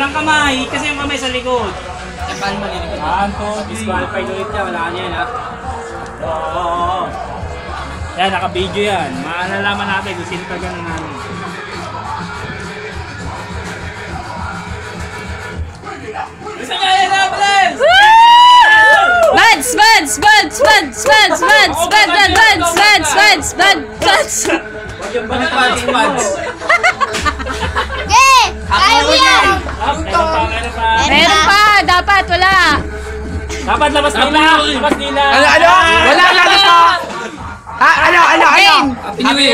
Walang kamay, kasi yung kamay sa likod. Paano mo nilagay? Disqualified ulit niya, wala ka yan ha. Oo. Yan, naka-video yan. Maalalaman natin kung sino ka gano'n namin. Gusto niya yan na, Bless! Buds! Buds! Buds! Buds! Buds! Buds! Buds! Buds! Buds! Buds! Buds! Huwag yung banat pads. Eh! Kaya mo yan! Meron pa. Meron pa! Dapat! Wala! Dapat labas nila! Labas nila! Ano? Wala na dito! Ano? Pinuwi!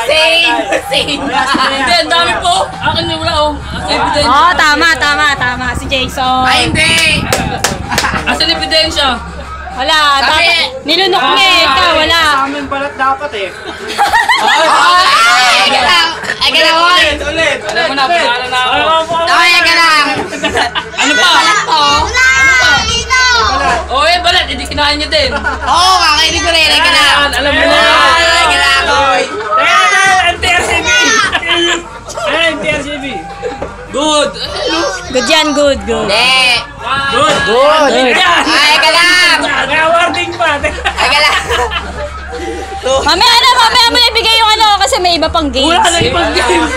Same! Hindi, ang dami po! Akin niyo wala oh! Evidence! Oo, tama, tama, tama. Si Jason. Ay, hindi! Asan ebidensya? Wala. Dapat. Nilunok niya eh. Ikaw, wala. Sa amin pala dapat eh. Ay, galaw! Ay, galaw! Ulit! Alam mo na, pangalan na ako. Ay, galaw! Ano pa? Wala! Dito! Oo eh, balat! Hindi kinain niyo din. Oo, kakainin ko rin. Ay, galaw! Alam mo na! Ay, galaw! NTRCB! NTRCB! Good! Good yan, good, good. Hindi! Good! Good! Yan! Ay, galaw! May awarding pa! Ay, galaw! Mamaya na, mamaya mo na ibigay yung ano kasi may iba pang games. Wala na ibang games!